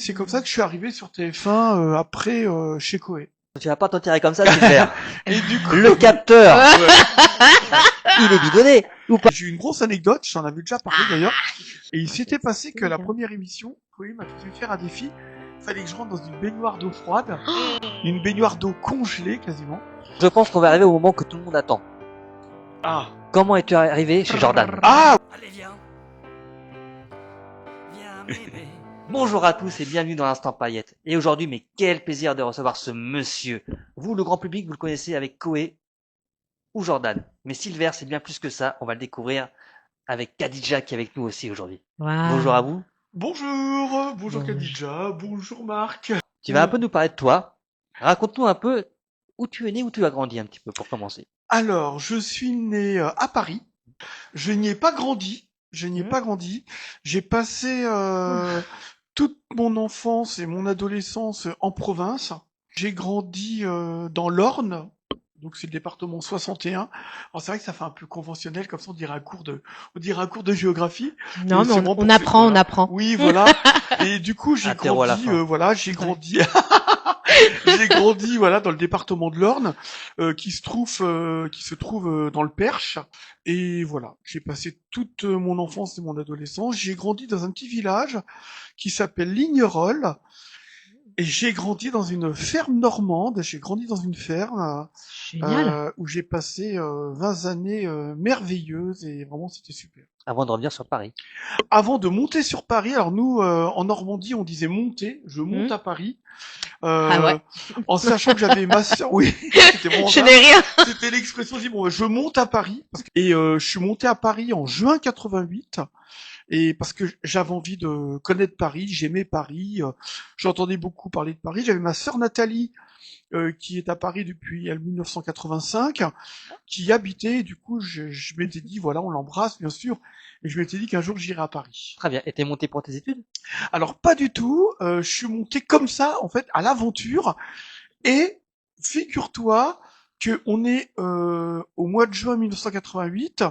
C'est comme ça que je suis arrivé sur TF1 après chez Koé. Tu vas pas t'enterrer comme ça, Silver. Et du coup, Le capteur, ouais, il est bidonné. Ou pas? j'ai eu une grosse anecdote, j'en avais déjà parlé d'ailleurs. Et il s'était passé que la première émission, Koé m'a fait faire un défi. Il fallait que je rentre dans une baignoire d'eau froide, une baignoire d'eau congelée quasiment. Je pense qu'on va arriver au moment que tout le monde attend. Ah, Comment es-tu arrivé chez Jordan? ah, Allez, viens. Viens m'aimer. Bonjour à tous et bienvenue dans l'Instant Paillette. Et aujourd'hui, mais quel plaisir de recevoir ce monsieur. Vous, le grand public, vous le connaissez avec Koé ou Jordan. Mais Silver, c'est bien plus que ça. On va le découvrir avec Khadija qui est avec nous aussi aujourd'hui. Wow. Bonjour à vous. bonjour, bonjour Bonjour. Khadija, bonjour Marc. Tu vas un peu nous parler de toi. Raconte-nous un peu où tu es né, où tu as grandi un petit peu pour commencer. Alors, je suis né à Paris. Je n'y ai pas grandi. J'ai passé toute mon enfance et mon adolescence en province. J'ai grandi dans l'Orne. Donc c'est le département 61. Alors c'est vrai que ça fait un peu conventionnel, comme ça on dirait un cours de géographie. Non, mais c'est bon on pour apprend, voilà. on apprend. Oui, voilà. Et du coup j'ai Interro à la grandi, fin. j'ai grandi, j'ai grandi voilà dans le département de l'Orne, qui se trouve dans le Perche. Et voilà, j'ai passé toute mon enfance et mon adolescence. J'ai grandi dans un petit village qui s'appelle Lignerolles. Et j'ai grandi dans une ferme normande. J'ai grandi dans une ferme Génial. où j'ai passé 20 années merveilleuses et vraiment c'était super. Avant de revenir sur Paris. Avant de monter sur Paris, alors nous en Normandie on disait monter, je monte à Paris, Ah ouais. en sachant que j'avais ma sœur, oui, c'était bon, Je n'ai rien. c'était l'expression, je dis bon je monte à Paris, et je suis monté à Paris en juin 88. Et parce que j'avais envie de connaître Paris, j'aimais Paris, j'entendais beaucoup parler de Paris. J'avais ma sœur Nathalie qui est à Paris depuis 1985, qui y habitait. Et du coup, je m'étais dit voilà, on l'embrasse bien sûr. Et je m'étais dit qu'un jour j'irai à Paris. Très bien. Et t'es monté pour tes études? Alors pas du tout. Je suis monté comme ça en fait à l'aventure. Et figure-toi que on est au mois de juin 1988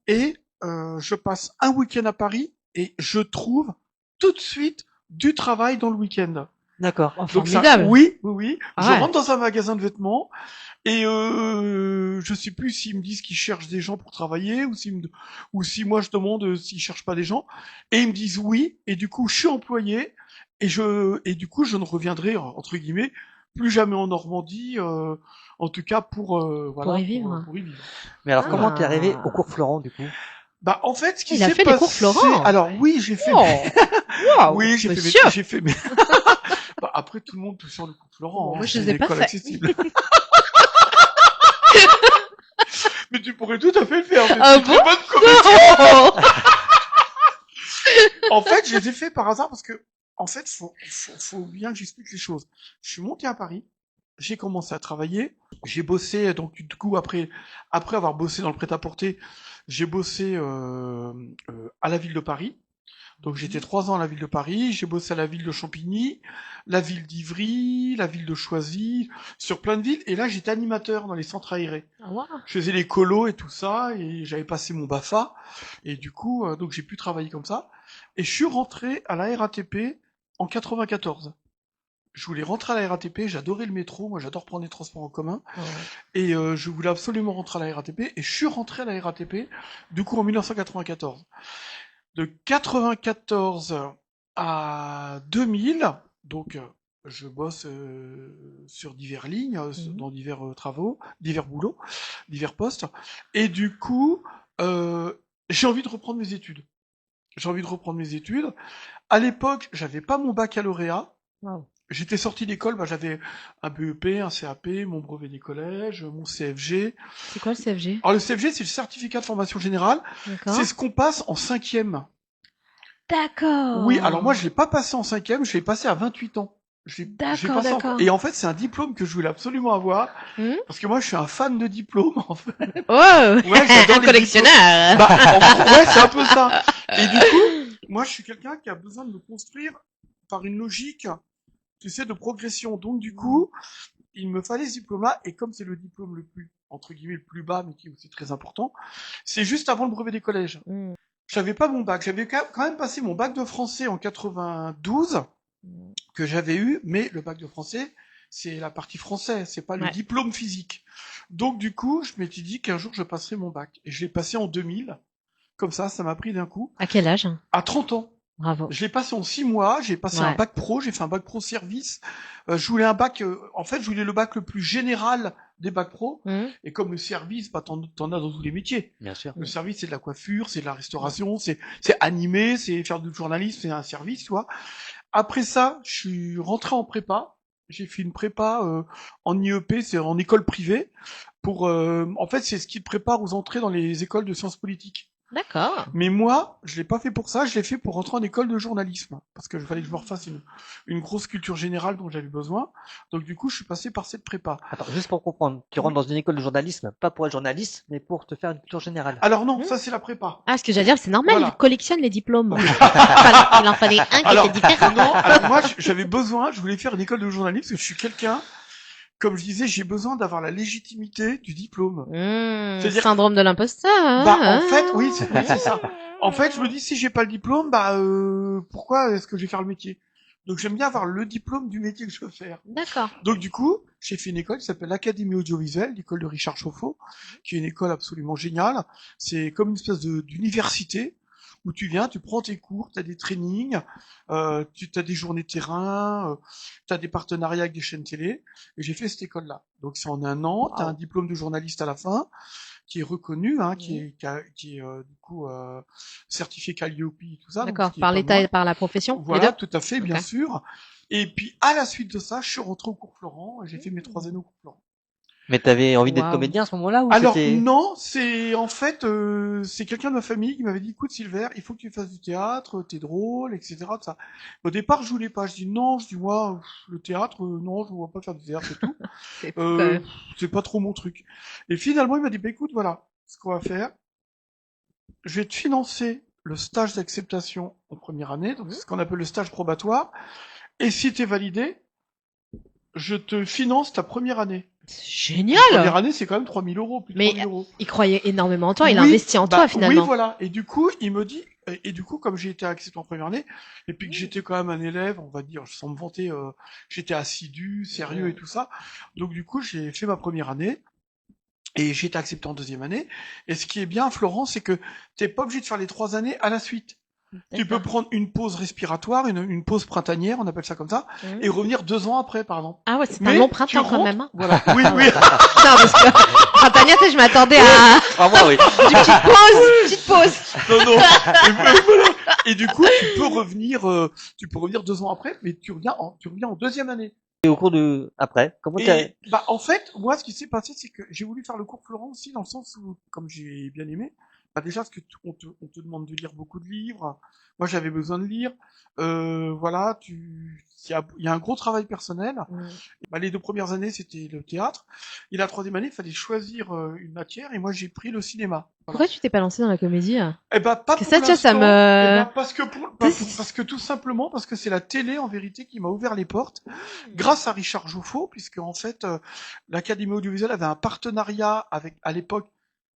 et je passe un week-end à Paris et je trouve tout de suite du travail dans le week-end. D'accord. Oh, Donc ça, formidable. oui. Ah Je ouais. rentre dans un magasin de vêtements et je sais plus s'ils me disent qu'ils cherchent des gens pour travailler ou si moi je demande s'ils cherchent pas des gens et ils me disent oui et du coup je suis employé et du coup je ne reviendrai entre guillemets plus jamais en Normandie en tout cas pour voilà Pour y vivre. pour y vivre. Mais alors, Ah. comment t'es arrivé au cours Florent, du coup? Bah en fait ce qui Il a s'est fait les passé cours Florent. alors oui j'ai fait Oh. Wow. oui Monsieur. j'ai fait mes bah, après tout le monde peut faire le cours Florent Moi, hein, je c'est les ai une pas école fait. accessible. Mais tu pourrais tout à fait le faire. C'est Ah une très bon bonne correction. Oh. En fait, je les ai fait par hasard parce que, en fait, faut bien que j'explique les choses. Je suis monté à Paris, j'ai commencé à travailler, j'ai bossé, donc du coup, après avoir bossé dans le prêt-à-porter, j'ai bossé à la ville de Paris. Donc j'étais 3 ans à la ville de Paris, j'ai bossé à la ville de Champigny, la ville d'Ivry, la ville de Choisy, sur plein de villes, et là j'étais animateur dans les centres aérés. Ah, wow. Je faisais les colos et tout ça, et j'avais passé mon BAFA, et du coup, donc j'ai pu travailler comme ça. Et je suis rentré à la RATP en 94. Je voulais rentrer à la RATP, j'adorais le métro, moi j'adore prendre les transports en commun, Oh. et je voulais absolument rentrer à la RATP, et je suis rentré à la RATP, du coup en 1994. De 94 à 2000, donc je bosse sur diverses lignes, dans divers travaux, divers boulots, divers postes, et du coup, j'ai envie de reprendre mes études. À l'époque, j'avais pas mon baccalauréat. Wow. J'étais sorti d'école, bah, j'avais un BEP, un CAP, mon brevet des collèges, mon CFG. C'est quoi le CFG? Alors le CFG, c'est le certificat de formation générale. D'accord. C'est ce qu'on passe en 5e. D'accord. Oui, alors moi je l'ai pas passé en 5e, je l'ai passé à 28 ans. Je l'ai D'accord, passé d'accord. Et en fait, c'est un diplôme que je voulais absolument avoir, parce que moi je suis un fan de diplômes, en fait. Oh. Ouais, j'adore Un les collectionneur. Bah, en gros, ouais, c'est un peu ça. Et du coup, moi je suis quelqu'un qui a besoin de me construire par une logique, tu sais, de progression. Donc du coup, il me fallait ce diplôme-là, et comme c'est le diplôme le plus, entre guillemets, le plus bas, mais qui est aussi très important, c'est juste avant le brevet des collèges. Mm. J'avais pas mon bac. J'avais quand même passé mon bac de français en 92. que j'avais eu, mais le bac de français, c'est la partie français, c'est pas le Ouais. diplôme physique. Donc du coup, je m'étais dit qu'un jour je passerais mon bac. Et je l'ai passé en 2000. Comme ça m'a pris d'un coup. À quel âge? À 30 ans. Bravo. Je l'ai passé en 6 mois, j'ai passé un Ouais. bac pro, j'ai fait un bac pro service. Je voulais un bac, en fait, je voulais le bac le plus général des bacs pro. Et comme le service, bah, t'en as dans tous les métiers. Bien sûr. Le service, c'est de la coiffure, c'est de la restauration, c'est animer, c'est faire du journalisme, c'est un service, tu vois. Après ça, je suis rentré en prépa. J'ai fait une prépa en IEP, c'est en école privée. En fait, c'est ce qui te prépare aux entrées dans les écoles de sciences politiques. D'accord. Mais moi, je l'ai pas fait pour ça, je l'ai fait pour rentrer en école de journalisme. Parce que je fallait que je me refasse une grosse culture générale dont j'avais besoin. Donc du coup, je suis passé par cette prépa. Attends, juste pour comprendre, tu rentres dans une école de journalisme, pas pour être journaliste, mais pour te faire une culture générale. Alors non, ça c'est la prépa. Ah, ce que j'allais dire, c'est normal, Voilà. il collectionne les diplômes. Il en fallait un qui Alors, était différent. non, alors moi, j'avais besoin, je voulais faire une école de journalisme parce que je suis quelqu'un, comme je disais, j'ai besoin d'avoir la légitimité du diplôme. C'est-à-dire- Syndrome de l'imposteur. Hein, Bah en fait, oui, c'est ça. En fait, je me dis si j'ai pas le diplôme, pourquoi est-ce que je vais faire le métier? Donc j'aime bien avoir le diplôme du métier que je veux faire. D'accord. Donc du coup, j'ai fait une école qui s'appelle l'Académie audiovisuelle, l'école de Richard Chauffour, qui est une école absolument géniale. C'est comme une espèce d'université où tu viens, tu prends tes cours, tu as des trainings, tu as des journées terrain, tu as des partenariats avec des chaînes télé. Et j'ai fait cette école-là. Donc c'est en un an, tu as un diplôme de journaliste à la fin, qui est reconnu, hein, qui est du coup certifié Calliope et tout ça. donc D'accord. ce qui est Par pas l'État mal. et par la profession. Les Voilà, deux. tout à fait, bien Ok. sûr. Et puis, à la suite de ça, je suis rentré au cours Florent et j'ai fait mes 3 années au cours Florent. Mais t'avais envie d'être Waouh. comédien à ce moment-là ou Alors, c'était... non, c'est, en fait, c'est quelqu'un de ma famille qui m'avait dit, écoute, Silver, il faut que tu fasses du théâtre, t'es drôle, etc., tout ça. Au départ, je voulais pas. Je dis, non, moi, le théâtre, non, je vois pas faire du théâtre et tout. C'est fou, quand même. C'est pas trop mon truc. Et finalement, il m'a dit, bah, écoute, voilà, ce qu'on va faire. Je vais te financer le stage d'acceptation en première année, donc c'est ce qu'on appelle le stage probatoire. Et si t'es validé, je te finance ta première année. C'est Première génial. année, c'est quand même 3 000 euros, plus de Mais 3 000 euros. il croyait énormément en toi. Il a Oui, investi en toi, finalement. Oui, voilà. Et du coup, il me dit, et du coup, comme j'ai été accepté en première année, et puis que j'étais quand même un élève, on va dire, sans me vanter, j'étais assidu, sérieux et tout ça. Donc du coup, j'ai fait ma première année. Et j'ai été accepté en deuxième année. Et ce qui est bien, Florent, c'est que t'es pas obligé de faire les 3 années à la suite. Tu peux prendre une pause respiratoire, une pause printanière, on appelle ça comme ça, et revenir 2 ans après, par exemple. Ah ouais, c'est Mais un long tu printemps quand rentres- même. Hein. Voilà. Oui, oui. Non, parce que printanière, tu sais, je m'attendais à Ah moi oui. une petite pause. Non, non. Et, voilà. Et du coup, tu peux revenir 2 ans après, mais tu reviens en deuxième année. Et au cours de... Après, comment t'as... Et en fait, moi, ce qui s'est passé, c'est que j'ai voulu faire le cours Florent aussi, dans le sens où, comme j'ai bien aimé, déjà, parce que on te demande de lire beaucoup de livres. Moi, j'avais besoin de lire. Voilà, il y a un gros travail personnel. Les 2 premières années, c'était le théâtre. Et la 3e année, il fallait choisir une matière. Et moi, j'ai pris le cinéma. Voilà. Pourquoi tu t'es pas lancé dans la comédie? Eh ben, pas Parce que pour ça, tu vois, ça l'instant. me- Eh ben, parce que tout simplement, parce que c'est la télé, en vérité, qui m'a ouvert les portes. Grâce à Richard Jouffaut, puisque, en fait, l'Académie audiovisuelle avait un partenariat avec, à l'époque,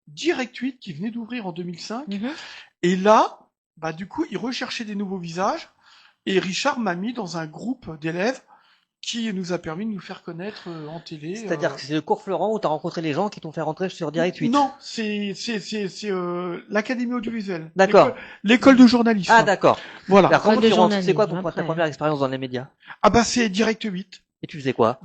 Direct 8, qui venait d'ouvrir en 2005. Et là, du coup, il recherchait des nouveaux visages. Et Richard m'a mis dans un groupe d'élèves qui nous a permis de nous faire connaître en télé. C'est-à-dire que c'est le cours Florent où t'as rencontré les gens qui t'ont fait rentrer sur Direct 8. Non, c'est l'Académie audiovisuelle. D'accord. L'école de journalisme. Ah d'accord. Voilà. Alors comment École de tu rentres? C'est journalisme, quoi ta après. première expérience dans les médias? C'est Direct 8. Et tu faisais quoi?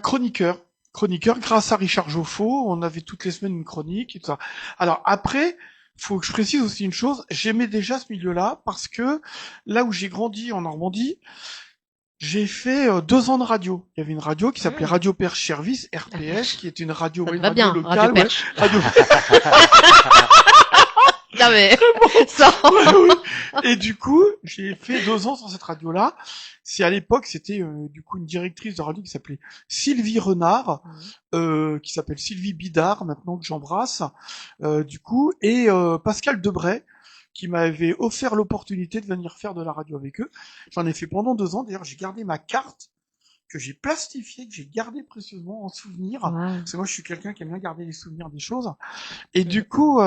Chroniqueur. Chroniqueur, grâce à Richard Joffo, on avait toutes les semaines une chronique et tout ça. Alors après, faut que je précise aussi une chose, j'aimais déjà ce milieu-là parce que là où j'ai grandi en Normandie, j'ai fait 2 ans de radio. Il y avait une radio qui s'appelait Radio Perche Service, RPS, qui était une radio, Ça te une va radio bien, locale. Radio ouais. Perche. Radio Non mais, sans... Oui. Et du coup, j'ai fait 2 ans sur cette radio-là. C'est à l'époque, c'était du coup une directrice de radio qui s'appelait Sylvie Renard, qui s'appelle Sylvie Bidard maintenant que j'embrasse, du coup, et Pascal Debray, qui m'avait offert l'opportunité de venir faire de la radio avec eux. J'en ai fait pendant 2 ans. D'ailleurs, j'ai gardé ma carte que j'ai plastifié, que j'ai gardé précieusement en souvenir. Wow. Parce que moi, je suis quelqu'un qui aime bien garder les souvenirs des choses. Et du coup,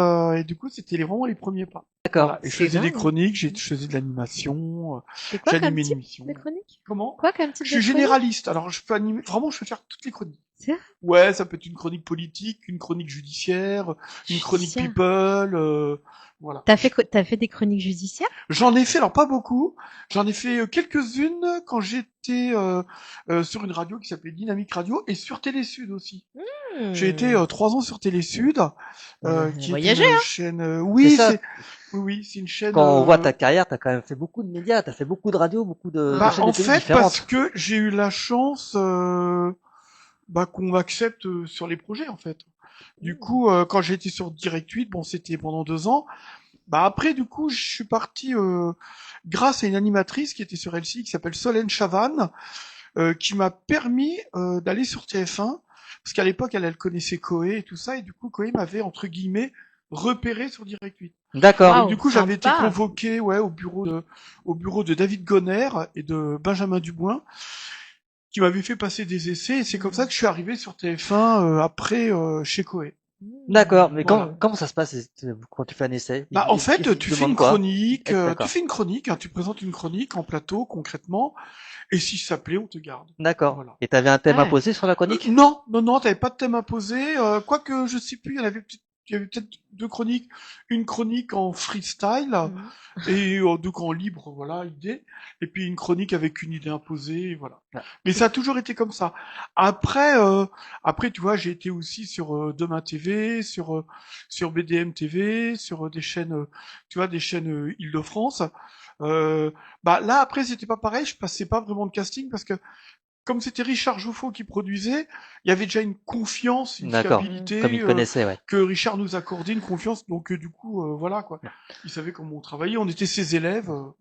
c'était vraiment les premiers pas. D'accord. Voilà. Et je C'est faisais des dingue. chroniques, je faisais de l'animation, C'est quoi comme j'animais une type émission. de chronique? Comment? Quoi comme type Je suis de chronique? généraliste, alors je peux animer, vraiment, je peux faire toutes les chroniques. C'est vrai? Ouais, ça peut être une chronique politique, une chronique judiciaire, une chronique Judiciaire. people, voilà. T'as fait des chroniques judiciaires? J'en ai fait, alors pas beaucoup, j'en ai fait quelques-unes quand j'étais sur une radio qui s'appelait Dynamique Radio et sur Télé-Sud aussi. J'ai été 3 ans sur Télé-Sud, qui est voyagé, une chaîne... oui, C'est ça. oui, c'est une chaîne... Quand on voit ta carrière, t'as quand même fait beaucoup de médias, t'as fait beaucoup de radios, beaucoup de Bah, chaînes en de télé fait, différentes. parce que j'ai eu la chance qu'on m'accepte sur les projets, en fait. Du coup, quand j'ai été sur Direct 8, bon, c'était pendant 2 ans. Bah après, du coup, je suis parti grâce à une animatrice qui était sur LCI, qui s'appelle Solène Chavannes, qui m'a permis d'aller sur TF1, parce qu'à l'époque, elle connaissait Coé et tout ça, et du coup, Coé m'avait, entre guillemets, repéré sur Direct 8. D'accord. Wow. Et du coup, j'avais été sympa. convoqué, au bureau de David Gonner et de Benjamin Dubois, qui m'avaient fait passer des essais, et c'est comme ça que je suis arrivé sur TF1 après chez Coé. D'accord. Mais Voilà. comment ça se passe quand tu fais un essai? Bah, en fait, Il tu te fais demande une quoi? chronique, D'accord. tu présentes une chronique en plateau, concrètement, et si ça plaît, on te garde. D'accord. Voilà. Et t'avais un thème Ouais. à poser sur la chronique? Non, t'avais pas de thème à poser, quoique, je sais plus, il y avait peut-être 2 chroniques, une chronique en freestyle, Mhm. et donc en libre, voilà, idée, et puis une chronique avec une idée imposée, et voilà. Ah. Mais ça a toujours été comme ça. Après, tu vois, j'ai été aussi sur Demain TV, sur BDM TV, sur des chaînes, tu vois, des chaînes Île-de-France. Bah là, après, c'était pas pareil. Je passais pas vraiment de casting parce que comme c'était Richard Jouffaux qui produisait, il y avait déjà une confiance, une D'accord. fiabilité Comme il te connaissait, ouais. que Richard nous accordait, une confiance. Donc du coup, voilà quoi. Il savait comment on travaillait. On était ses élèves. Donc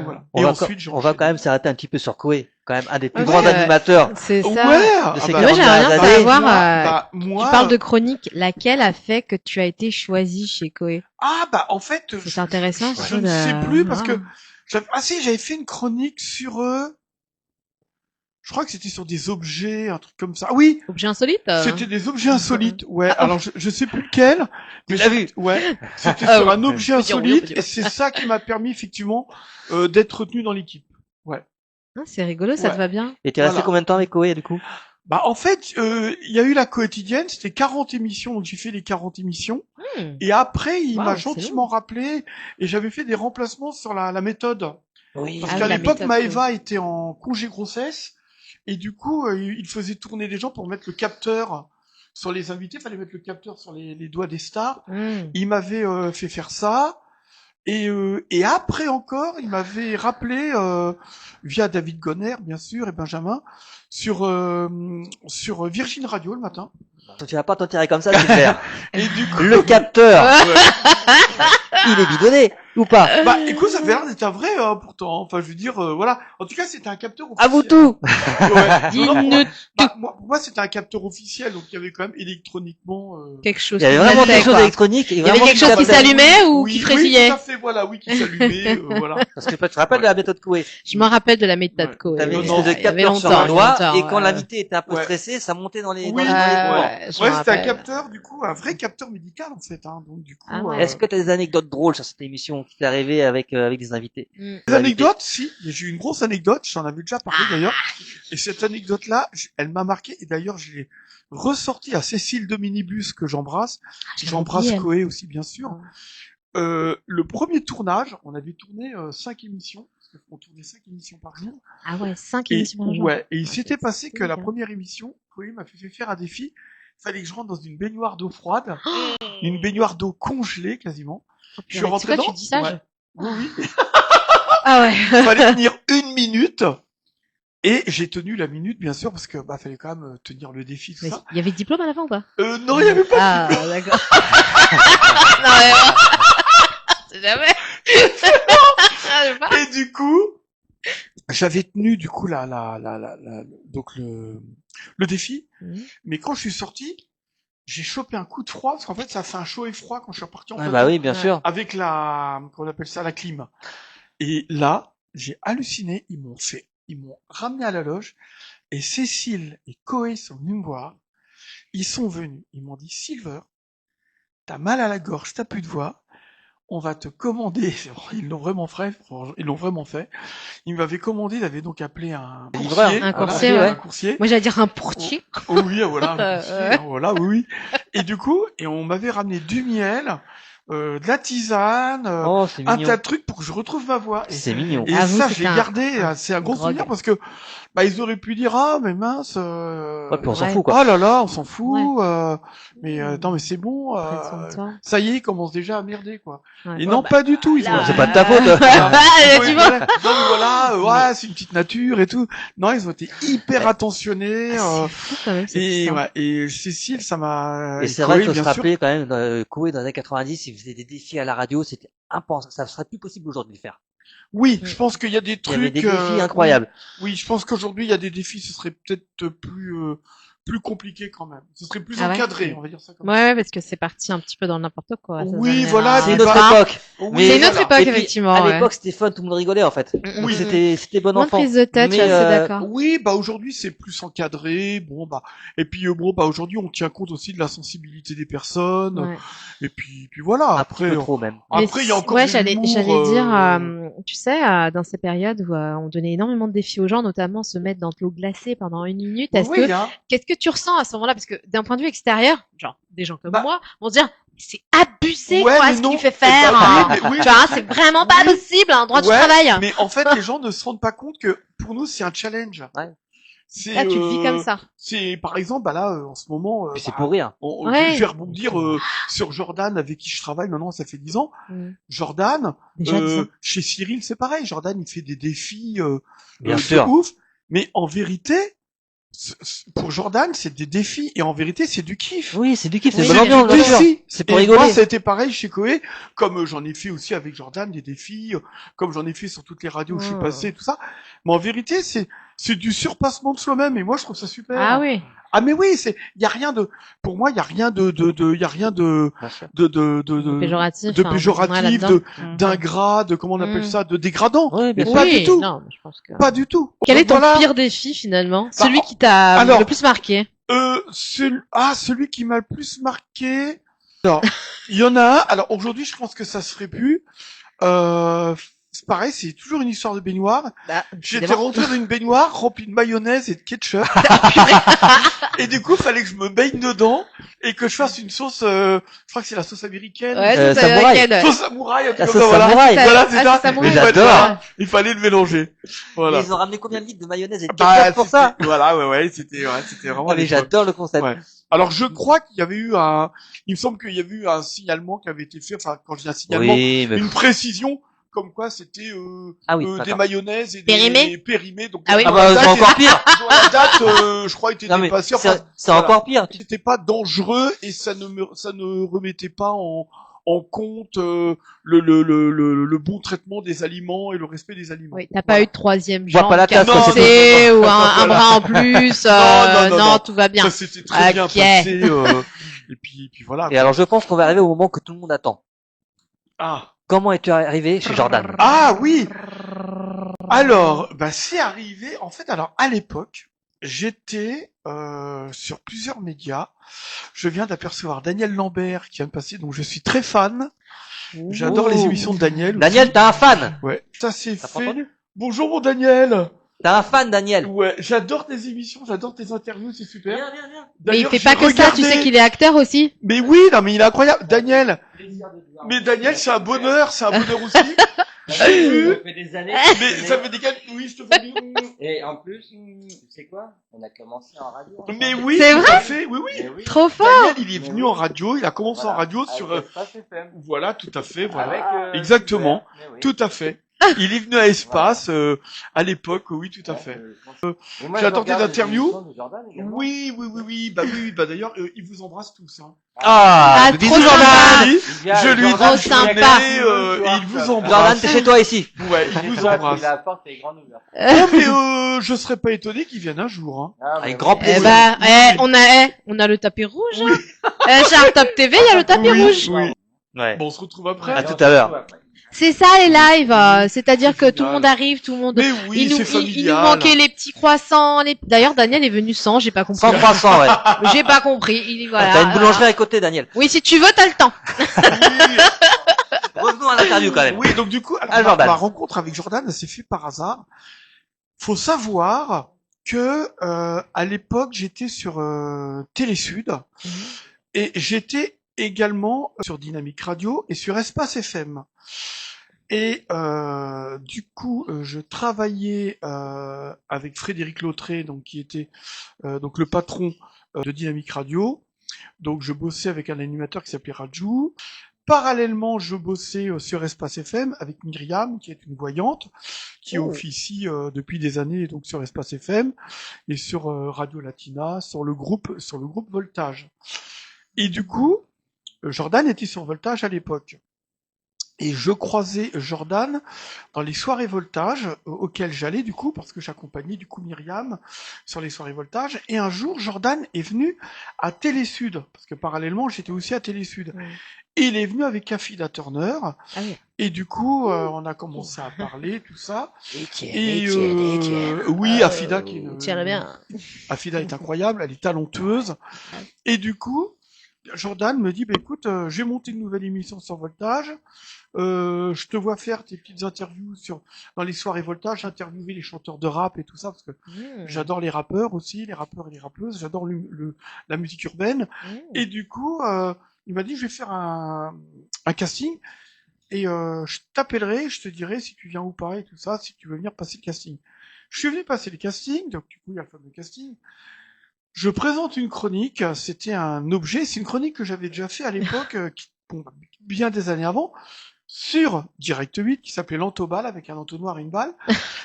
voilà. On Et va, ensuite, j'ai on va enchaîné. quand même s'arrêter un petit peu sur Coé, quand même un des plus Ok, grands ouais. animateurs. C'est ça. Ouais. De ces bah, Moi, j'aimerais bien dernières années. savoir, moi, tu parles de chronique, laquelle a fait que tu as été choisi chez Coé? Ah bah en fait, C'est intéressant, je ça, ne sais de- plus parce Ah. que j'avais fait une chronique sur je crois que c'était sur des objets, un truc comme ça. Ah oui, Objet insolite? c'était des objets insolites. Ouais, alors je sais plus lequel, mais l'as vu. ouais, c'était Ah sur oui. un objet On peut dire oui, on peut insolite dire et c'est ça qui m'a permis effectivement d'être retenu dans l'équipe. Ouais. Ah, c'est rigolo, ça Ouais. te va bien? Et t'es resté Voilà. combien de temps avec Coé, du coup? Bah en fait, il y a eu la quotidienne, c'était 40 émissions, donc j'ai fait les 40 émissions. Et après, il Wow, m'a c'est gentiment rappelé et j'avais fait des remplacements sur la méthode. Oui. Parce Ah qu'à oui, la l'époque, méthode, Maëva était en congé grossesse et du coup, il faisait tourner des gens pour mettre le capteur sur les invités. Fallait mettre le capteur sur les doigts des stars. Il m'avait fait faire ça. Et après encore, il m'avait rappelé via David Gonner, bien sûr, et Benjamin, sur Virgin Radio le matin. Tu vas pas t'en tirer comme ça, Gilbert. Et du coup, Le capteur, ouais. il est bidonné, ou pas? Bah écoute, ça avait l'air d'être un vrai pourtant. Enfin, je veux dire, voilà. En tout cas, c'était un capteur À vous officiel. tout! Ouais. Dis-nous Pour moi, c'était un capteur officiel, donc il y avait quand même électroniquement. quelque chose Il y avait qui vraiment passait, quelque chose quoi. d'électronique. Il y avait quelque chose qui s'allumait ou qui Oui, frétillait? tout à fait, voilà, oui, qui s'allumait, voilà. Parce que tu te rappelles de la méthode Coé. Je me rappelle de la méthode Ouais. Coé. T'avais Non, une non, espèce de Il y avait capteur sur longtemps, un doigt, longtemps, et quand ouais. l'invité était un peu Ouais. stressé, ça montait dans les, Oui. dans les courants. Ouais, je me Ouais, c'était un rappelle. capteur, du coup, un vrai capteur médical, en fait, hein. Donc, du coup, Ah ouais. Est-ce que t'as des anecdotes drôles sur cette émission qui t'est arrivée avec des invités? des anecdotes, si. J'ai eu une grosse anecdote, j'en avais déjà parlé, d'ailleurs. Et cette anecdote-là, elle m'a marqué, et d'ailleurs, je l'ai ressortie à Cécile de Minibus, que j'embrasse. j'avais J'embrasse oublié, elle. Coé aussi, bien sûr. Le premier tournage, on avait tourné 5 émissions, parce qu'on tournait 5 émissions par jour. Ah ouais, 5 Et, émissions par jour. ouais, et il Ah, s'était c'est passé que la dingue. première émission, Coé m'a fait faire un défi. Il fallait que je rentre dans une baignoire d'eau froide, une baignoire d'eau congelée quasiment. Oh, Je suis purée. rentré C'est quoi, dedans. tu dis ça? Ouais. Oui, oui. Ah ouais. Il fallait tenir 1 minute. Et j'ai tenu la minute, bien sûr, parce que bah fallait quand même tenir le défi, tout Mais ça. il y avait le diplôme à la fin ou pas? Non, il y avait pas. Ah, d'accord. non, mais c'est jamais. Ah, je sais pas. Et du coup, j'avais tenu du coup donc le défi. Mais quand je suis sorti, j'ai chopé un coup de froid parce qu'en fait, ça fait un chaud et froid quand je suis reparti en Ah plateau, bah oui, bien Ouais. sûr. avec qu'on appelle ça la clim. Et là, j'ai halluciné. Ils m'ont ramené à la loge. Et Cécile et Koé sont venus me voir. Ils sont venus. Ils m'ont dit, Silver, t'as mal à la gorge, t'as plus de voix. On va te commander. Ils l'ont vraiment fait. Ils l'ont vraiment fait. Ils m'avaient commandé. Ils avaient donc appelé un livreur, coursier. un voilà, coursier, ouais. un coursier. Moi, j'allais dire un portier. Oh oui, voilà, un coursier, voilà, oui. Et du coup, on m'avait ramené du miel, de la tisane, Oh, c'est un mignon. tas de trucs pour que je retrouve ma voix. C'est mignon. Et Avoue, ça, c'est je l'ai un- gardé. C'est un gros grog. souvenir parce que bah ils auraient pu dire ah mais mince. Ouais, puis on s'en Ouais. fout, quoi. Oh là là, on s'en fout. Ouais. Mais non, mais c'est bon. Prends soin de toi. Ça y est, ils commencent déjà à merder quoi. Ouais. Et non, pas du tout. Ils là, ont C'est pas de ta faute. Ouais, Tu vois. voilà. Non, mais voilà, ouais, c'est une petite nature et tout. Non, ils ont été hyper attentionnés. C'est fou quand même, cette Et histoire. ouais, et Cécile, ça m'a. Et c'est vrai qu'il faut se bien sûr. rappeler quand même, Koé dans les années 90, il faisait des défis à la radio, c'était impensable. Ça serait plus possible aujourd'hui de le faire. Oui, je pense qu'il y a des Il y trucs. avait des défis incroyables. Oui, je pense qu'aujourd'hui il y a des défis, ce serait peut-être plus compliqué quand même. Ce serait plus Ah ouais. encadré, on va dire ça comme Ouais, parce que c'est parti un petit peu dans le n'importe quoi. ça Oui, s'en est voilà, là. C'est Ah, une autre bah, époque. ça. Mais C'est une autre voilà. époque, Et puis, effectivement. à ouais. l'époque, c'était fun, tout le monde rigolait, en fait. Oui. C'était bon Moins de enfant. prise de tête, je Mais, suis assez d'accord. Oui, bah aujourd'hui c'est plus encadré, bon bah et puis bon bah aujourd'hui on tient compte aussi de la sensibilité des personnes Ouais. et puis voilà, un après petit peu trop, même. après il y a encore ouais, de j'allais l'humour, dire, tu sais, dans ces périodes où on donnait énormément de défis aux gens, notamment se mettre dans de l'eau glacée pendant 1 minute. Est-ce oui, que hein. qu'est-ce que tu ressens à ce moment-là? Parce que d'un point de vue extérieur, genre des gens comme Bah, moi vont se dire c'est abusé ouais, quoi mais ce non. qu'il fait Eh faire. bah, hein. oui, mais oui. Tu vois, c'est vraiment pas Oui. possible, un droit du Ouais, travail. mais en fait les gens ne se rendent pas compte que pour nous c'est un challenge. Ouais. C'est Là, tu le vis comme ça. C'est par exemple bah là en ce moment Puis c'est bah, pour rire. Ouais. je vais rebondir sur Jordan avec qui je travaille maintenant, ça fait 10 ans. Mm. Jordan, Déjà, disons. chez Cyril, c'est pareil. Jordan, il fait des défis Bien de sûr. ouf. Mais en vérité, pour Jordan, c'est des défis. Et en vérité, c'est du kiff. Oui, c'est du kiff, c'est Oui, une c'est bonne du ambiance, bien sûr. Défi. C'est pour Et rigoler. moi, ça a été pareil chez Koé, comme j'en ai fait aussi avec Jordan, des défis, comme j'en ai fait sur toutes les radios où je suis Oh. passé, tout ça. Mais en vérité, c'est du surpassement de soi-même. Et moi, je trouve ça super. Ah oui. Ah, mais oui, il y a rien de, pour moi, il y a rien il y a rien de, Bien sûr. Péjoratif. de hein, péjoratif, là-dedans. d'ingrat, de comment on appelle ça, de dégradant. Ouais, bien Mais sûr. pas Oui, du tout. Non, mais je pense que. Pas du tout. Quel est ton Voilà. pire défi finalement? Bah, Celui qui t'a alors- le plus marqué? Celui qui m'a le plus marqué. Alors, il y en a un. Alors aujourd'hui, je pense que ça se ferait plus. C'est pareil, c'est toujours une histoire de baignoire. J'étais rentré dans une baignoire remplie de mayonnaise et de ketchup. Et du coup, fallait que je me baigne dedans et que je fasse une sauce. Je crois que c'est la sauce américaine. Ouais, c'est samouraï. américaine, ouais. Sauce samouraï. un truc La comme sauce ça, voilà. samouraï. Voilà, c'est Ah, ça. c'est samouraï. Mais j'adore. Voilà. Il fallait le mélanger. Voilà. Ils ont ramené combien de litres de mayonnaise et de Bah, ketchup pour ça? Voilà, ouais, c'était vraiment. Ah, mais l'époque. j'adore le concept. Ouais. Alors je crois qu'il y avait eu il me semble qu'il y avait eu un signalement qui avait été fait, enfin quand je dis un signalement, Oui, mais une précision comme quoi c'était ah oui, des d'accord. mayonnaises et Périmées périmées. Donc Ah oui. Ah dont bah, la c'est date encore pire. dont la date, je crois, était Non, mais dépassée. c'est Enfin, c'est voilà. encore pire. C'était pas dangereux et ça ne remettait pas en compte le bon traitement des aliments et le respect des aliments. Oui, t'as pas eu de troisième Bois jambe pas la tasse, quoi, c'est cassée ou un Voilà. bras en plus. Non, tout va bien. Ça s'était très bien Ok. passé. Et puis voilà. Et alors, je pense qu'on va arriver au moment que tout le monde attend. Ah. Comment es-tu arrivé chez Jordan? Ah oui. Alors, bah c'est arrivé. En fait, alors à l'époque, j'étais sur plusieurs médias. Je viens d'apercevoir Daniel Lambert qui vient de passer, donc je suis très fan. J'adore les émissions de Daniel. Daniel, t'as un fan. Ouais, ça c'est T'as pas fait. entendu? Bonjour mon Daniel. T'as un fan, Daniel. Ouais, j'adore tes émissions, j'adore tes interviews, c'est super. Viens, viens, viens. Mais il D'ailleurs, fait j'ai pas que ça, tu regardé- sais qu'il est acteur aussi. Mais oui, non mais il est incroyable, Daniel. Mais Daniel, c'est un bonheur aussi. J'ai vu. Ça fait des années. Mais ça fait des gars. Oui, je te fais. Et en plus, tu sais quoi? On a commencé en radio. ensemble. Mais oui, C'est tout vrai à fait. Oui, oui. Mais oui. Trop fort. Daniel, il est venu en radio, il a commencé en radio sur. Avec Espace FM. Voilà, tout à fait, voilà. Avec, Exactement. Super. Mais oui. Tout à fait. Il est venu à Espace à l'époque, oui, tout à Ouais, fait. Et moi, j'attends je regarde tes interviews. les émissions de Jordan également. Oui, bah d'ailleurs, il vous embrasse tous. Hein. Ah, Ah, bisous, trop Jordan. sympa. Ali, Vient, je lui Jordan, Oh, dis il sympa. venait, il vous embrasse. Jordan, t'es chez toi ici. Ouais, il vous embrasse. La porte est grande ouverte. Oh, mais je serais pas étonné qu'il vienne un jour. Hein. Ah, Avec mais grand oui. plaisir. On a le tapis rouge. Hein. Chez Art Top TV, il y a le tapis rouge. Oui. Ouais. Bon, on se retrouve après. À tout à l'heure. C'est ça les lives, c'est-à-dire C'est que tout le génial. monde arrive, tout le monde. Mais oui, il nous, c'est il nous familial. manquait les petits croissants. D'ailleurs, Daniel est venu sans, j'ai pas compris. Sans croissant, ouais. J'ai pas compris. Il dit voilà. T'as une boulangerie à côté, Daniel. Oui, si tu veux, t'as le temps. Oui, Revenons à l'interview quand même. oui, donc du coup, alors, Ah, Jordan. ma rencontre avec Jordan, elle s'est fait par hasard. Faut savoir que à l'époque, j'étais sur Télé-Sud et j'étais également sur Dynamique Radio et sur Espace FM. Et du coup, je travaillais avec Frédéric Lautré, donc qui était donc le patron de Dynamique Radio. Donc je bossais avec un animateur qui s'appelait Rajou. Parallèlement, je bossais sur Espace FM avec Myriam, qui est une voyante, qui officie depuis des années donc sur Espace FM et sur Radio Latina, sur le groupe Voltage. Et du coup, Jordan était sur Voltage à l'époque. Et je croisais Jordan dans les soirées Voltage auxquelles j'allais du coup parce que j'accompagnais du coup Myriam sur les soirées Voltage. Et un jour, Jordan est venu à Télé-Sud parce que parallèlement, j'étais aussi à Télé-Sud. Et il est venu avec Afida Turner. Ah oui. Et du coup, on a commencé à parler, tout ça. Etienne. Oui, Afida qui est une- Tiens bien. Afida est incroyable, elle est talentueuse. Et du coup, Jordan me dit, bah, écoute, j'ai monté une nouvelle émission sur Voltage. Je te vois faire tes petites interviews dans les soirées Voltage, interviewer les chanteurs de rap et tout ça, parce que j'adore les rappeurs aussi, les rappeurs et les rappeuses, j'adore la musique urbaine. Et du coup, il m'a dit, je vais faire un casting et je t'appellerai, je te dirai si tu viens ou pas et tout ça, si tu veux venir passer le casting. Je suis venu passer le casting, donc du coup, il y a le fameux casting. Je présente une chronique, c'était un objet, c'est une chronique que j'avais déjà fait à l'époque, bien des années avant, sur Direct 8, qui s'appelait l'Entobal, avec un entonnoir et une balle.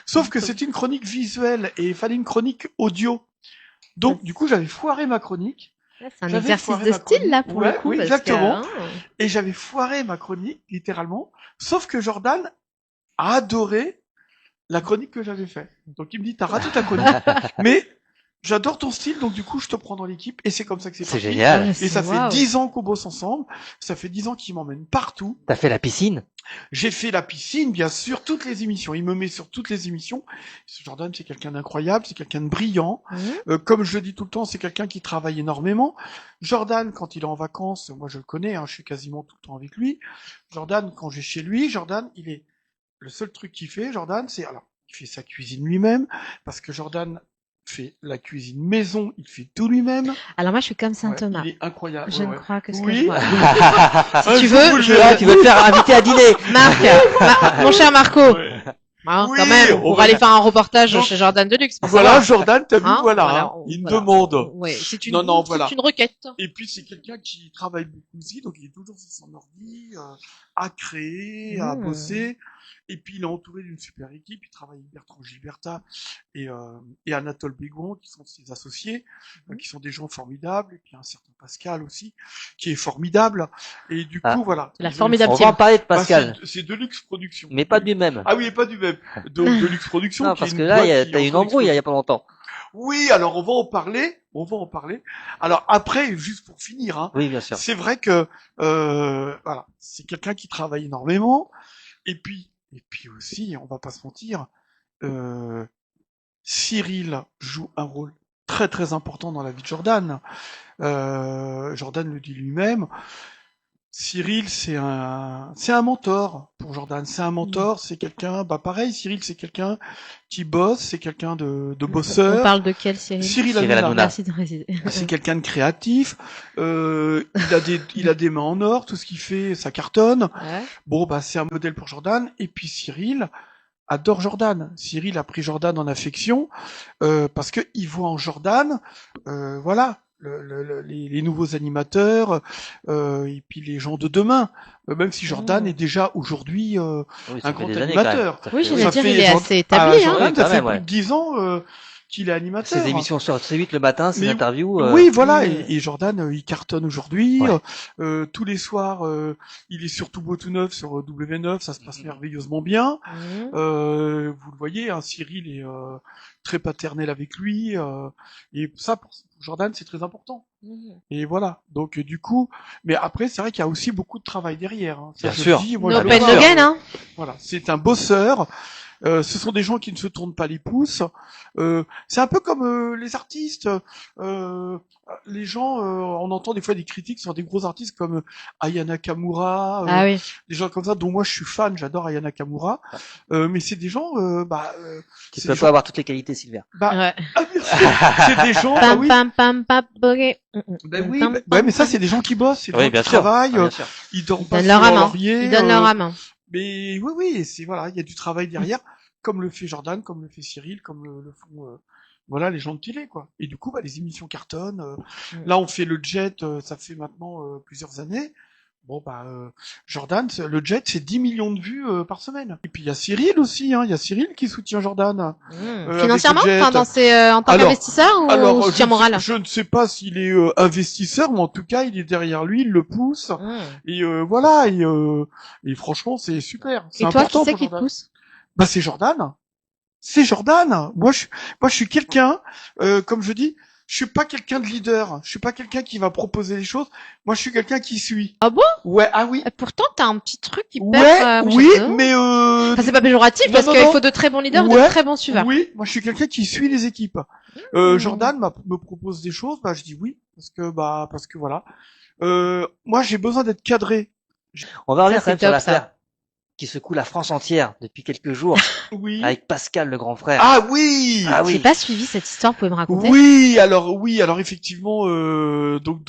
Sauf que c'était une chronique visuelle, et il fallait une chronique audio. Donc, du coup, j'avais foiré ma chronique, C'est un J'avais exercice foiré de ma style, chronique. là, pour Ouais, le coup. oui, parce exactement. que, hein, et j'avais foiré ma chronique, littéralement. Sauf que Jordan a adoré la chronique que j'avais faite. Donc, il me dit, t'as raté ta chronique, mais j'adore ton style, donc du coup, je te prends dans l'équipe, et c'est comme ça que c'est C'est parti. génial. Et ça fait waouh. 10 ans qu'on bosse ensemble, ça fait 10 ans qu'il m'emmène partout. T'as fait la piscine? J'ai fait la piscine, bien sûr, toutes les émissions. Il me met sur toutes les émissions. Jordan, c'est quelqu'un d'incroyable, c'est quelqu'un de brillant. Comme je le dis tout le temps, c'est quelqu'un qui travaille énormément. Jordan, quand il est en vacances, moi je le connais, hein, je suis quasiment tout le temps avec lui. Jordan, quand j'ai chez lui, Jordan, le seul truc qu'il fait, Jordan, c'est, alors, il fait sa cuisine lui-même, parce que Jordan fait la cuisine maison, il fait tout lui-même. Alors moi, je suis comme Saint Ouais, Thomas. il est incroyable. Je ouais, ne ouais. crois que ce que Oui. je vois. Un tu jour, veux, je- Ah, tu veux te faire inviter à dîner? Marc, mon cher Marco, Ouais. hein, Oui, quand même, on pour va- aller faire un reportage Donc, chez Jordan Deluxe. pour Voilà, savoir. Jordan, t'as vu, Hein, voilà, hein, il me demande. Ouais, c'est une, Non, c'est voilà. une requête. Et puis c'est quelqu'un qui travaille beaucoup aussi, donc il est toujours sur son ordi, à créer, à bosser. Et puis il est entouré d'une super équipe. Il travaille avec Bertrand Gilberta et Anatole Bégon, qui sont ses associés, qui sont des gens formidables. Et puis un certain Pascal aussi, qui est formidable. Et du coup, voilà. C'est la Ils ont formidable On team. va en parler de Bah, Pascal. c'est Deluxe Production. Mais pas du même. Ah oui, pas du même. Donc Deluxe Production. Non, qui est parce une que là, boîte qui t'as est eu une entre embrouille il y a pas longtemps. Oui, alors on va en parler. Alors après, juste pour finir, hein, Oui, bien sûr. c'est vrai que voilà, c'est quelqu'un qui travaille énormément. Et puis aussi, on va pas se mentir, Cyril joue un rôle très très important dans la vie de Jordan. Jordan le dit lui-même. Cyril, c'est un mentor pour Jordan. C'est un mentor, c'est quelqu'un, bah pareil, Cyril, c'est quelqu'un qui bosse, c'est quelqu'un de On bosseur. parle de quel, Cyril? Cyril Cyril Hanouna, Hanouna. Merci de préciser. c'est quelqu'un de créatif. Il a des mains en or, tout ce qu'il fait, ça cartonne. Ouais. Bon, bah c'est un modèle pour Jordan. Et puis Cyril adore Jordan. Cyril a pris Jordan en affection parce que il voit en Jordan, voilà. Les nouveaux animateurs et puis les gens de demain, même si Jordan est déjà aujourd'hui Oui, ça un fait grand des années, quand même. animateur. Ça Oui, fait- j'allais Ça dire, fait il est Jord- assez établi, hein. Jordan, Oui, ça quand fait même, plus ouais. de 10 ans qu'il est animateur. Ces émissions sur C8 le matin, ces Mais- interviews. Oui, voilà, et Jordan, il cartonne aujourd'hui. Ouais. Tous les soirs, il est sur Tout Beau Tout Neuf sur W9, ça se passe merveilleusement bien. Mhm. Vous le voyez, hein, Cyril très paternelle avec lui, et ça pour Jordan c'est très important. Et voilà. Donc du coup, mais après c'est vrai qu'il y a aussi beaucoup de travail derrière. Hein. Ça, Bien je sûr. le dis, moi, No je le pain, vois, no gain, hein. Voilà, c'est un bosseur. Ce sont des gens qui ne se tournent pas les pouces. C'est un peu comme les artistes. Les gens, on entend des fois des critiques sur des gros artistes comme Aya Nakamura, Ah oui. des gens comme ça dont moi je suis fan. J'adore Aya Nakamura. Mais c'est des gens, Qui c'est peut des pas gens- avoir toutes les qualités, Sylvain. Ouais. ah, merci. C'est des gens, Pam, oui. pam, pam, pam, bogey. Ben oui, Pam, ouais, pam, mais ça pam. c'est des gens qui bossent, c'est des Oui, gens bien qui sûr. travaillent, Ah, bien sûr. ils dorment Ils pas donnent sur leur leur âme, hein. laurier. Ils donnent leur âme. Mais oui, oui, c'est voilà, il y a du travail derrière, comme le fait Jordan, comme le fait Cyril, comme le font voilà les gens de télé quoi. Et du coup, bah, les émissions cartonnent. Là, on fait le Jet, ça fait maintenant plusieurs années. Bon bah Jordan, le Jet, c'est 10 millions de vues par semaine. Et puis il y a Cyril aussi, hein, il y a Cyril qui soutient Jordan. Avec Financièrement, le Jet. enfin, en tant Alors- qu'investisseur ou Alors, soutien moral? je ne sais pas s'il est investisseur, mais en tout cas, il est derrière lui, il le pousse. Et voilà, et franchement, c'est super. C'est Et toi, qui important c'est pour qui te Jordan. pousse? Bah, c'est Jordan. C'est Jordan. Moi, je suis quelqu'un, comme je dis, je suis pas quelqu'un de leader. Je suis pas quelqu'un qui va proposer les choses. Moi, je suis quelqu'un qui suit. Ah bon? Ouais, ah oui. Pourtant, t'as un petit truc hyper... Ouais, moi, oui, j'adore. mais Enfin, c'est pas péjoratif non, parce non, qu'il non. faut de très bons leaders, Ouais, de très bons suiveurs. oui, moi je suis quelqu'un qui suit les équipes. Jordan me propose des choses, bah je dis oui parce que voilà. Moi j'ai besoin d'être cadré. On va revenir Ça, quand même c'est sur top, ça. l'affaire qui secoue la France entière depuis quelques jours Oui. avec Pascal, le grand frère. Ah oui. Ah J'ai oui. pas suivi cette histoire, vous pouvez me raconter? Oui, alors effectivement, donc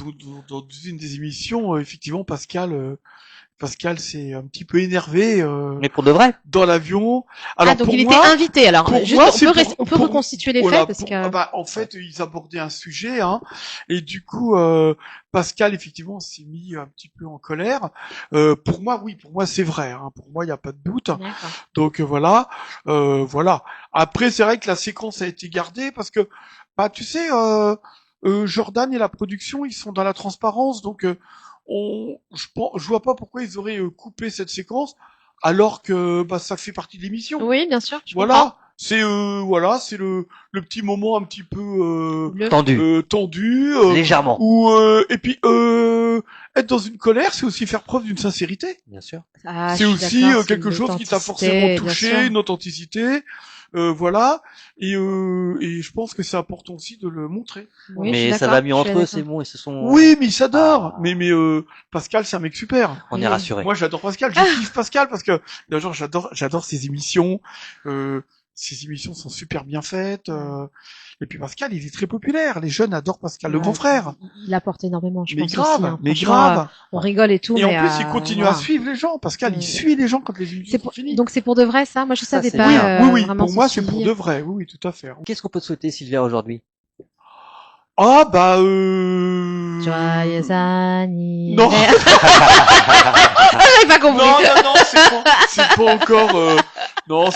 dans une des émissions, effectivement Pascal s'est un petit peu énervé Mais pour de vrai. dans l'avion. Alors Donc pour il moi, était invité, alors. pour Juste, moi, on c'est peut, pour- on peut pour- reconstituer les voilà, faits parce pour- que... bah, en fait, ils abordaient un sujet, hein, et du coup, Pascal, effectivement, s'est mis un petit peu en colère. Pour moi, oui, pour moi, c'est vrai. Hein, pour moi, il n'y a pas de doute. D'accord. Donc voilà, voilà. Après, c'est vrai que la séquence a été gardée parce que, bah, tu sais, Jordan et la production, ils sont dans la transparence, donc je vois pas pourquoi ils auraient coupé cette séquence alors que bah ça fait partie de l'émission. Oui, bien sûr, je Voilà, c'est c'est le petit moment un petit peu comprends. Le- Tendu. tendu Légèrement. ou et puis être dans une colère, c'est aussi faire preuve d'une sincérité. Bien sûr. Ah, C'est je suis aussi d'accord, c'est quelque une chose qui t'a authenticité, forcément bien touché, sûr. une authenticité, voilà. Et je pense que c'est important aussi de le montrer. Oui, je suis Mais ça d'accord, va mieux je suis entre eux, d'accord. c'est bon, ils se sont... Oui, mais ils s'adorent. Ah. Mais Pascal, c'est un mec super. On est rassurés. Moi, j'adore Pascal. Je kiffe Pascal parce que genre j'adore ses émissions. Ses émissions sont super bien faites. Et puis Pascal, il est très populaire. Les jeunes adorent Pascal, le grand frère. Il apporte énormément, je Mais pense grave, aussi, hein. mais Franchement, grave. on rigole et tout, Et mais en plus, il continue à voilà. suivre les gens. Pascal, il suit les gens quand les émissions C'est sont pour... finies. Donc c'est pour de vrai ça? Moi je Ça, savais c'est pas. bien. oui, vraiment pour moi, ce c'est pour suivi. de vrai. Oui, tout à fait. Qu'est-ce qu'on peut te souhaiter, Sylvia, aujourd'hui? Ah bah Joyeux anniversaire. Non. J'avais pas compris. Non, c'est pas encore. Non,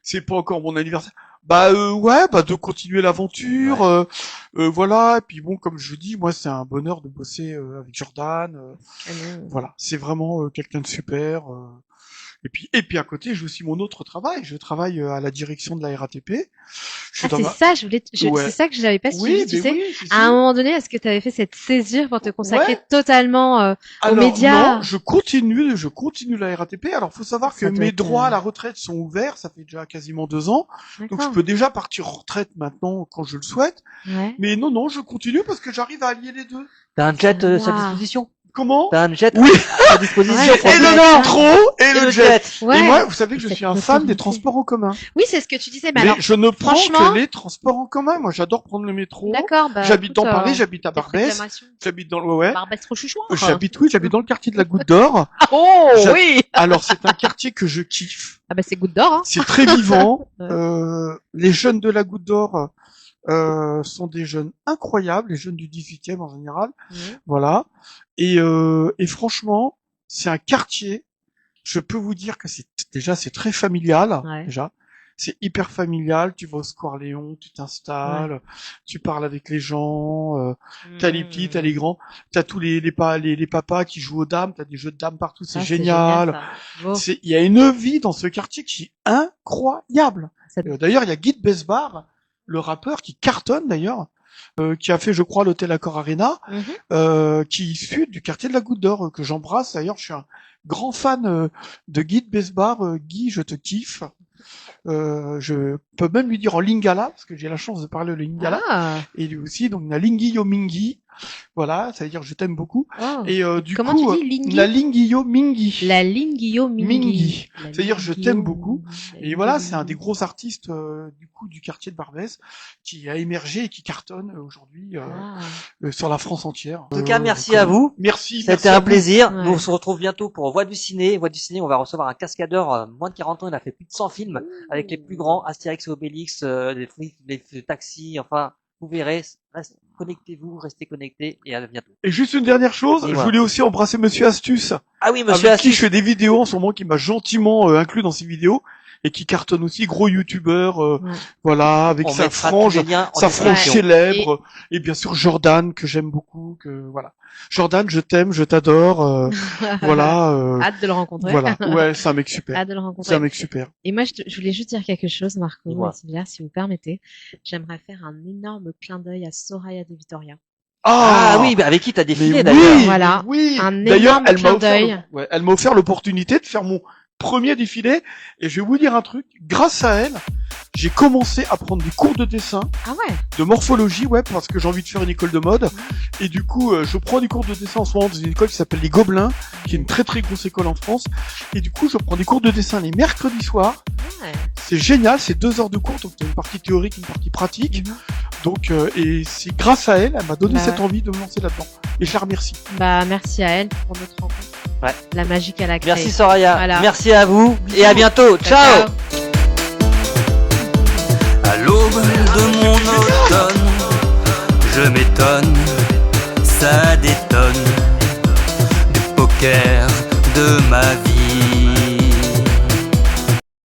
c'est pas encore mon anniversaire. Bah ouais, bah de continuer l'aventure, voilà. Et puis bon, comme je dis, moi c'est un bonheur de bosser avec Jordan. Voilà, c'est vraiment quelqu'un de super. Et puis à côté, j'ai aussi mon autre travail. Je travaille à la direction de la RATP. Je suis Ah, dans c'est ma- ça, je voulais, Ouais. c'est ça que j'avais pas suivi, Oui, tu mais sais. oui, si, si. À un moment donné, est-ce que tu avais fait cette césure pour te consacrer Ouais. totalement Alors, médias. non, je continue la RATP. Alors, faut savoir Ça que doit mes être, droits à la retraite sont ouverts. Ça fait déjà quasiment 2 ans. Donc, je D'accord. peux déjà partir en retraite maintenant quand je le souhaite. Ouais. Mais non, je continue parce que j'arrive à allier les deux. T'as un jet à Wow. disposition? Comment? T'as un jet Oui. à disposition Ouais, pour Et ça le doit être métro et le jet. Ouais. Et moi, vous savez que je Cette suis un fan des notoriété. transports en commun. Oui, c'est ce que tu disais, mais Mais alors, je ne prends franchement- que les transports en commun. Moi, j'adore prendre le métro. d'accord, bah. J'habite écoute, dans Paris, j'habite à tes Barbès. réclamations. J'habite dans le ouais. Barbès Rochechouart. J'habite dans le quartier de la Goutte d'Or. Oh, J'a- oui! Alors, c'est un quartier que je kiffe. Ah bah, c'est goutte d'or, hein. C'est très vivant. Ouais. Les jeunes de la Goutte d'Or sont des jeunes incroyables, les jeunes du 18e en général. Voilà. Et franchement, c'est un quartier. Je peux vous dire que c'est très familial. Ouais. Déjà, c'est hyper familial. Tu vas au Square Léon, tu t'installes, tu parles avec les gens. T'as les petits, t'as les grands, t'as tous les papas qui jouent aux dames. T'as des jeux de dames partout. C'est Ah, génial. ça. Beau. Il y a une vie dans ce quartier qui est incroyable. Ça- D'ailleurs, il y a Guy de Besbar le rappeur qui cartonne d'ailleurs, qui a fait, je crois, l'hôtel Accor Arena, qui est issu du quartier de la Goutte d'Or, que j'embrasse. D'ailleurs, je suis un grand fan de Guy de Besbar. Guy, je te kiffe. Je peux même lui dire en lingala, parce que j'ai la chance de parler le lingala. Ah. Et lui aussi, donc, la Lingui Yo Mingi. Voilà, ça veut dire je t'aime beaucoup. Oh. Et du Comment coup, tu dis, Lingui? la Lingui Yo Mingi. La Lingio Mingi. Mingi. La C'est-à-dire, je Lingio t'aime beaucoup. Mingi. Et voilà, c'est un des gros artistes du coup du quartier de Barbès qui a émergé et qui cartonne aujourd'hui Ah. sur la France entière. En tout cas, merci à vous. Merci. C'était un plaisir. Ouais. Nous, on se retrouve bientôt pour Voix du Ciné. Voix du Ciné, on va recevoir un cascadeur, moins de 40 ans. Il a fait plus de 100 films avec les plus grands, Astérix et Obélix, les taxis, enfin, vous verrez. Connectez-vous, restez connectés et à bientôt. Et juste une dernière chose, Dis-moi. je voulais aussi embrasser Monsieur Astuce, Ah oui, monsieur avec qui je Astuce. fais des vidéos en ce moment, qui m'a gentiment inclus dans ses vidéos et qui cartonne aussi, gros youtubeur, voilà, avec On sa mettra frange, tous les liens en sa frange description. célèbre, et bien sûr Jordan que j'aime beaucoup, que voilà. Jordan, je t'aime, je t'adore, voilà. Hâte de le rencontrer. Voilà, ouais, c'est un mec super. Hâte de le C'est un rencontrer. mec super. Et moi, je voulais juste dire quelque chose, Marco, Dis-moi. et Sylvia, si vous permettez. J'aimerais faire un énorme clin d'œil à Soraya de Vitoria. Ah oui, bah avec qui t'as mais défilé oui, d'ailleurs. Voilà. oui. Un D'ailleurs, énorme elle m'a clin offert, d'œil. elle m'a offert l'opportunité de faire mon premier défilé. Et je vais vous dire un truc. Grâce à elle, j'ai commencé à prendre des cours de dessin, Ah ouais. de morphologie, ouais, parce que j'ai envie de faire une école de mode. Et du coup, je prends des cours de dessin en ce moment dans une école qui s'appelle les Gobelins, qui est une très très grosse école en France. Et du coup, je prends des cours de dessin les mercredis soirs. Ouais. C'est génial, c'est 2 heures de cours, donc t'as une partie théorique, une partie pratique. Donc, et c'est grâce à elle, elle m'a donné Bah cette ouais. envie de me lancer là-dedans. Et je la remercie. Bah, merci à elle pour notre rencontre. Ouais. La magie qu'elle a créée. Merci Soraya. Voilà. Merci à vous et à bientôt. Ciao. Ciao. À l'aube de mon